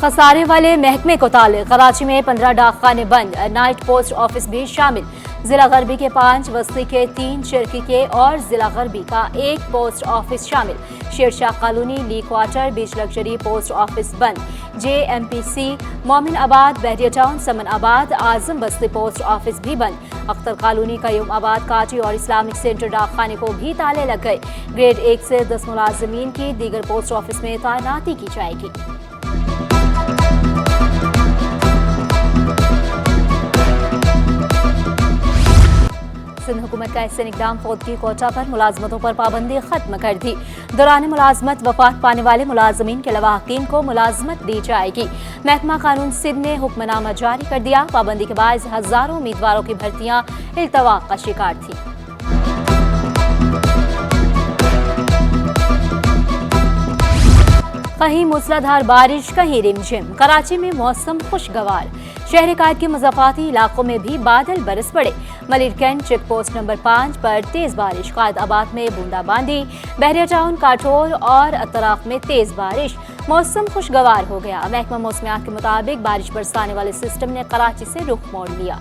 खसारे वाले महकमे को ताले। कराची में 15 डाकखाने बंद, नाइट पोस्ट ऑफिस भी शामिल। जिला गरबी के 5, बस्ती के 3, चिरकी के और जिला गरबी का 1 पोस्ट ऑफिस शामिल। शेरशाह कॉलोनी, ली क्वार्टर, बीच लग्जरी पोस्ट ऑफिस बंद। JMPC, मोमिन आबाद, बहरिया टाउन, समन आबाद, आजम बस्ती पोस्ट ऑफिस भी बंद। अख्तर कॉलोनी, कयूम आबाद, काटी और इस्लामिक सेंटर डाकखाने को भी ताले लग गए। ग्रेड 1 से 10 मुलाजमीन की दीगर पोस्ट ऑफिस में तैनाती की जाएगी। सिंध हुकूमत का ऐसे इकदाम फौतगी कोटा पर मुलाजमतों पर पाबंदी खत्म कर दी। दौरान मुलाजमत वफात पाने वाले मुलाजमीन के अलावा हकीम को मुलाजमत दी जाएगी। महकमा कानून सिंध ने हुक्मनामा जारी कर दिया। पाबंदी के बाद हजारों उम्मीदवारों की भर्तियां इल्तवा का शिकार थी। कहीं मूसलाधार बारिश, कहीं रिमझिम। कराची में मौसम खुशगवार। शहर कायद के मुज़ाफ़ाती इलाकों में भी बादल बरस पड़े। Malir cantt check post number 5 पर तेज बारिश। कायद आबाद में बूंदाबांदी। बहरिया टाउन, काठोर और अतराफ में तेज बारिश। मौसम खुशगवार हो गया। महकमा मौसमियात के मुताबिक बारिश बरसाने वाले सिस्टम ने कराची से रुख मोड़ लिया।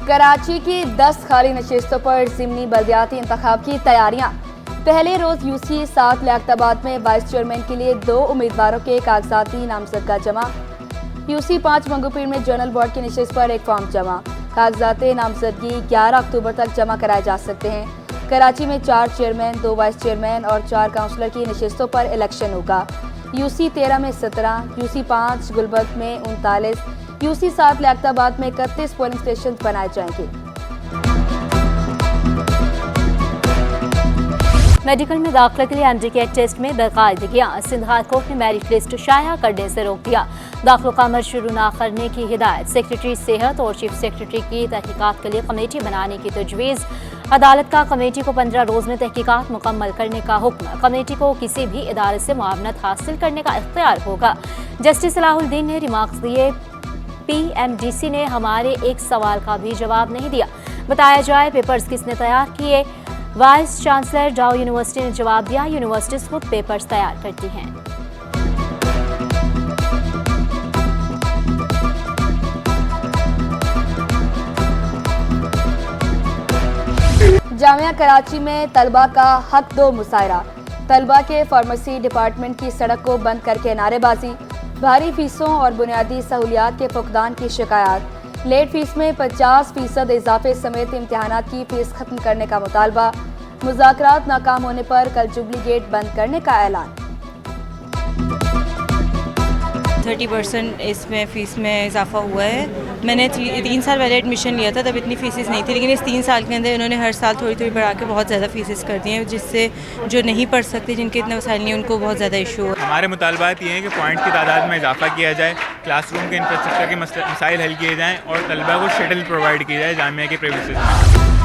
कराची की 10 खाली नशिस्तों पर ज़िमनी बल्दियाती इंतखाब की तैयारियां। पहले रोज यूसी 7 लियाकताबाद में वाइस चेयरमैन के लिए 2 उम्मीदवारों के कागजाती नामजदगा जमा। यूसी 5 मंगूपीर में जनरल बोर्ड की नशिस्त पर एक फॉर्म जमा। कागजाती नामजदगी 11 अक्टूबर तक जमा कराए जा सकते हैं। कराची में 4 चेयरमैन, 2 वाइस चेयरमैन और 4 काउंसलर की नशिस्तों पर इलेक्शन होगा। यूसी 13 में 17, यूसी 5 गुलबर्ग में 39, यूसी 7 लियाकताबाद में 31 पोलिंग स्टेशन बनाए जाएंगे। मेडिकल में दाखिले के लिए एमडीके टेस्ट में बेकायदगियां। सिंध हाई कोर्ट ने मेरिट लिस्ट शाया करने से रोक दिया। दाखिलों का अमल शुरू न करने की हिदायत। सेक्रेटरी सेहत और चीफ सेक्रेटरी की तहकीकात के लिए कमेटी बनाने की तजवीज़। अदालत का कमेटी को 15 रोज में तहकीकात मुकम्मल करने का हुक्म। कमेटी को किसी भी इदारे से मुआवनत हासिल करने का इख्तियार होगा। जस्टिस सलाहुद्दीन ने रिमार्क्स दिए। PMDC ने हमारे एक सवाल का भी जवाब नहीं दिया। बताया जाए पेपर्स किसने तैयार किए। वाइस चांसलर डाउ यूनिवर्सिटी ने जवाब दिया, यूनिवर्सिटीज खुद पेपर्स तैयार करती हैं। जामिया कराची में तलबा का हक दो मुशायरा। तलबा के फार्मेसी डिपार्टमेंट की सड़क को बंद करके नारेबाजी। भारी फीसों और बुनियादी सहूलियात के फुकदान की शिकायत। लेट फीस में 50% इजाफे समेत इम्तिहानात की फीस खत्म करने का मुतालबा। मुज़ाकरात नाकाम होने पर कल जुबली गेट बंद करने का ऐलान। 30% इसमें फ़ीस में इजाफा हुआ है। मैंने 3 साल पहले एडमिशन लिया था, तब इतनी फ़ीसेस नहीं थी, लेकिन इस 3 साल के अंदर इन्होंने हर साल थोड़ी थोड़ी बढ़ा के बहुत ज़्यादा फ़ीसेस कर दी हैं, जिससे जो नहीं पढ़ सकते, जिनके इतने वसाइल नहीं, उनको बहुत ज़्यादा इशू है। हमारे मुतालबात ये हैं कि पॉइंट की तादाद में इजाफा किया जाए, क्लासरूम के इंफ्रास्ट्रक्चर के मसाइल हल किए जाएँ और तलबा को शटल प्रोवाइड की जाए जामिया के प्रेमिसेस में।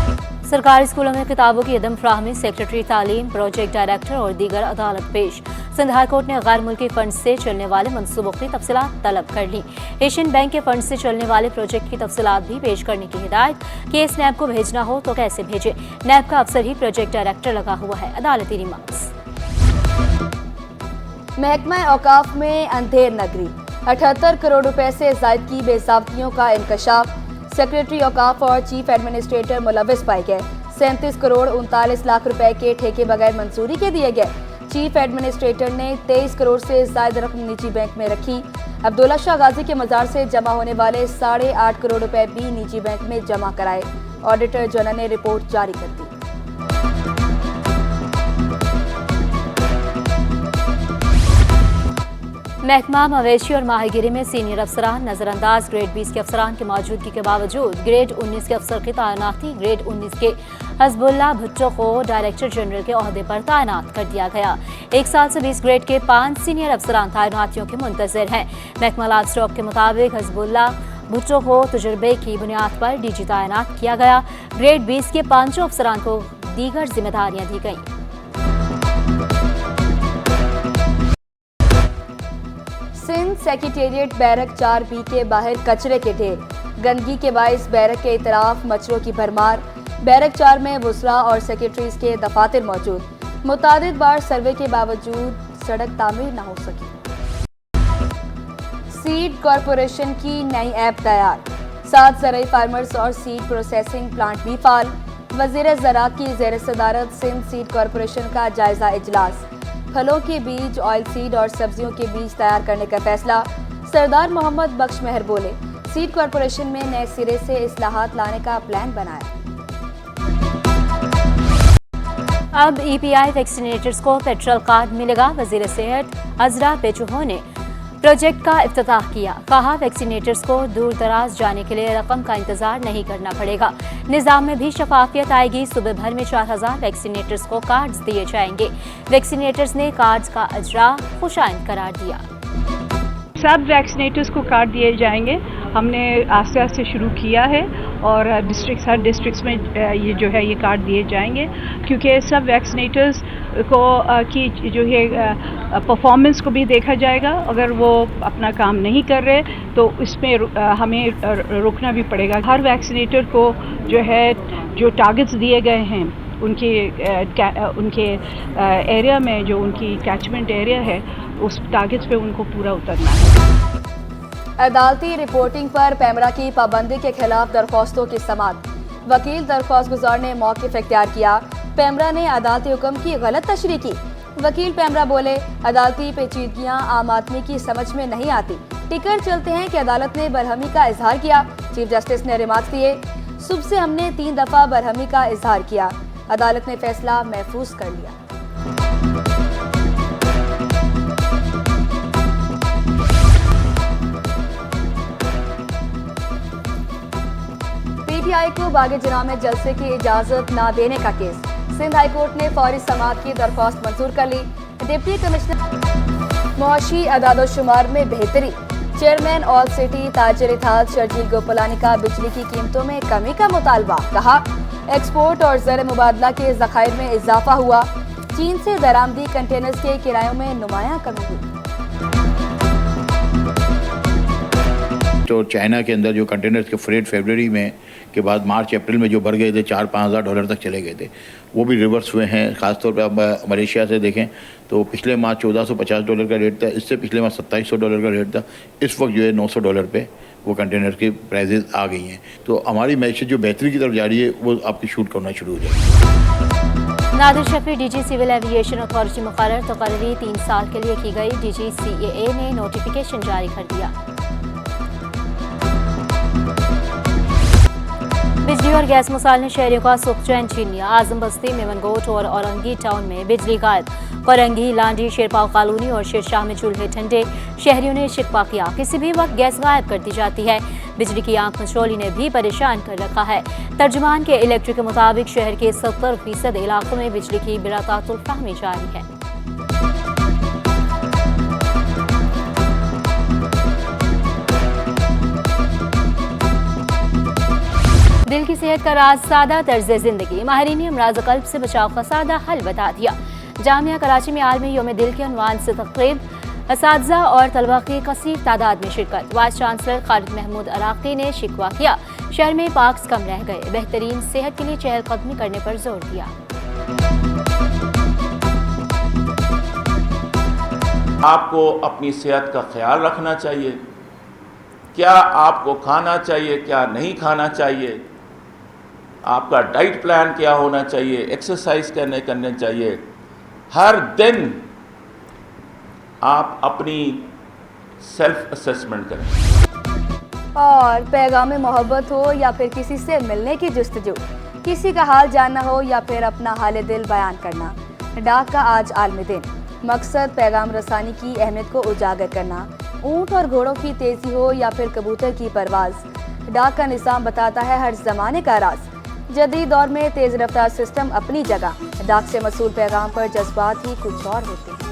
सरकारी स्कूलों में किताबों की अदम फ्राहमी। सेक्रेटरी तालीम, प्रोजेक्ट डायरेक्टर और दीगर अदालत पेश। सिंध हाई कोर्ट ने गैर मुल्की फंड से चलने वाले मनसूबों की तफसीलात तलब कर ली। एशियन बैंक के फंड से चलने वाले प्रोजेक्ट की तफसीलात भी पेश करने की हिदायत। केस नैब को भेजना हो तो कैसे भेजे। नैब का अफसर ही प्रोजेक्ट डायरेक्टर लगा हुआ है। अदालती रिमार्क्स। महकमा औकाफ में अंधेर नगरी। 78 करोड़ रुपए से जायद की बेज़ाब्तियों का इंकशाफ। सेक्रेटरी औकाफ और चीफ एडमिनिस्ट्रेटर मुलविस पाए गए। 37 करोड़ 39 लाख रुपए के ठेके बगैर मंजूरी के दिए गए। चीफ एडमिनिस्ट्रेटर ने 23 करोड़ से ज्यादा रकम निजी बैंक में रखी। अब्दुल्ला शाह गाजी के मजार से जमा होने वाले 8.5 करोड़ रुपए भी निजी बैंक में जमा कराए। ऑडिटर जनरल ने रिपोर्ट जारी कर दी। महकमा मवेशी और माहीगिरी में सीनियर अफसरान नजरअंदाज। ग्रेड 20 के अफसरान की मौजूदगी के बावजूद ग्रेड 19 के अफसर की तैनाती। ग्रेड 19 के हजबुल्ला भुट्टो को डायरेक्टर जनरल के ओहदे पर तैनात कर दिया गया। 1 साल से 20 ग्रेड के 5 सीनियर अफसरान तैनातियों के मुंतजर हैं। महकमा लाइव स्टॉक के मुताबिक हजबुल्ला भुट्टो को तजुर्बे की बुनियाद पर डीजी तैनात किया गया। ग्रेड 20 के 5 अफसरान को दीगर जिम्मेदारियां दी गईं। सिंध सेक्रेटेरिएट बैरक 4B के बाहर कचरे के ढेर। गंदगी के बायस बैरक के इतराफ मच्छरों की भरमार। बैरक 4 में वुसरा और सेक्रेटरीज के दफातर मौजूद। मुतादिद बार सर्वे के बावजूद सड़क तामीर न हो सकी। सीड कॉरपोरेशन की नई ऐप तैयार, 7 ज़राई फार्मर्स और सीड प्रोसेसिंग प्लांट भी फाल। वज़ीर ज़राअत की ज़ेर सदारत सिंध सीड कॉरपोरेशन का जायजा इजलास। फलों के बीज, ऑयल सीड और सब्जियों के बीज तैयार करने का फैसला। सरदार मोहम्मद बख्श मेहर बोले, सीड कॉरपोरेशन में नए सिरे से इस्लाहात लाने का प्लान बनाया। अब EPI वैक्सीनेटर्स को पेट्रोल कार्ड मिलेगा। वज़ीर सेहत अजरा पेचुहो ने प्रोजेक्ट का इफ्तिताह किया। कहा, वैक्सीनेटर्स को दूर दराज जाने के लिए रकम का इंतजार नहीं करना पड़ेगा। निज़ाम में भी शफाफियत आएगी। सुबह भर में 4000 वैक्सीनेटर्स को कार्ड्स दिए जाएंगे। वैक्सीनेटर्स ने कार्ड्स का अजरा खुशाइंद करार दिया। सब वैक्सीनेटर्स को कार्ड दिए जाएंगे। हमने आस्ते आस्ते शुरू किया है और हर डिस्ट्रिक्ट्स में ये जो है ये कार्ड दिए जाएंगे, क्योंकि सब वैक्सीनेटर्स को की जो है परफॉर्मेंस को भी देखा जाएगा। अगर वो अपना काम नहीं कर रहे तो इसमें हमें रोकना भी पड़ेगा। हर वैक्सीनेटर को जो है जो टारगेट्स दिए गए हैं उनके एरिया में, जो उनकी कैचमेंट एरिया है, उस टारगेट्स पे उनको पूरा उतरना है। अदालती रिपोर्टिंग पर पैमरा की पाबंदी के खिलाफ दरख्वास्तों की समाअत। वकील दरख्वास्त गुजार ने मौक़िफ़ इख्तियार किया। पैमरा ने अदालती हुक्म की गलत तशरीह की। वकील पैमरा बोले, अदालती पेचीदगियां आम आदमी की समझ में नहीं आती। टिकट चलते हैं कि अदालत ने बरहमी का इजहार किया। चीफ जस्टिस ने रिमार्क्स दिए, सुबह से हमने 3 दफ़ा बरहमी का इजहार किया। अदालत ने फैसला महफूज कर लिया। PTI को बागे जना में जलसे की इजाजत न देने का केस। सिंध हाई कोर्ट ने फौरी समाअत की दरख्वास्त मंजूर कर ली। डिप्टी कमिश्नर मुआशी अदाद-ओ-शुमार में बेहतरी। चेयरमैन ऑल सिटी ताजिर इत्तेहाद शर्जील गोपलानी का बिजली की कीमतों में कमी का मुतालबा। कहा, एक्सपोर्ट और ज़र मुबादला के ज़खायर में इजाफा हुआ। चीन से दरामदी कंटेनर्स के किरायों में नुमायां कमी हुई। तो चाइना के अंदर जो कंटेनर्स के फ्रेट फरवरी में के बाद मार्च अप्रैल में जो बढ़ गए थे, 4-5 हज़ार डॉलर तक चले गए थे, वो भी रिवर्स हुए हैं। ख़ासतौर पर अब मलेशिया से देखें तो पिछले माह $1450 का रेट था, इससे पिछले माह $2700 का रेट था। इस वक्त जो है $900 पे वो कंटेनर की प्राइजेज आ गई हैं। तो हमारी मैशत जो बेहतरी की तरफ जा रही है वो आपकी शूट करना शुरू हो जाएगी। Nadir Shafi DG civil aviation authority मुकर्रर, तकर्री 3 साल के लिए की गई। DG CAA ने नोटिफिकेशन जारी कर दिया। बिजली और गैस मसाइल ने शहरियों का सुख चैन छीन लिया। आजम बस्ती, मेमनगोट और औरंगी टाउन में बिजली गायब। कोरंगी, लांडी, शेरपाव कॉलोनी और शेरशाह में चूल्हे ठंडे। शहरियों ने शिकवा किया, किसी भी वक्त गैस गायब कर दी जाती है। बिजली की आंख मचोली ने भी परेशान कर रखा है। तर्जुमान के इलेक्ट्रिक के मुताबिक शहर के 70% इलाकों में बिजली की बिला तातुल फहमी जारी है। दिल की सेहत का राज सादा तर्ज जिंदगी। माहिरीन ने अमराज कल्ब से बचाव का सादा हल बता दिया। जामिया कराची में आलमी यौम दिल के उन्वान से तकरीब, असातिज़ा और तलबा की कसीर तादाद में शिरकत। वाइस चांसलर खालिद महमूद अराकी ने शिकवा किया, शहर में पार्क्स कम रह गए। बेहतरीन सेहत के लिए चहलकदमी करने पर जोर दिया। आपको अपनी सेहत का ख्याल रखना चाहिए। क्या आपको खाना चाहिए, क्या नहीं खाना चाहिए, आपका डाइट प्लान क्या होना चाहिए, एक्सरसाइज करने चाहिए। हर दिन आप अपनी सेल्फ असेसमेंट करें। और पैगाम मोहब्बत हो या फिर किसी से मिलने की जुस्तजू, किसी का हाल जानना हो या फिर अपना हाल दिल बयान करना, डाक का आज आलमी दिन। मकसद पैगाम रसानी की अहमियत को उजागर करना। ऊंट और घोड़ों की तेजी हो या फिर कबूतर की परवाज, डाक का निज़ाम बताता है हर ज़माने का राज। जदीद दौर में तेज़ रफ्तार सिस्टम अपनी जगह, डाक से मसूल पैगाम पर जज्बात ही कुछ और होते हैं।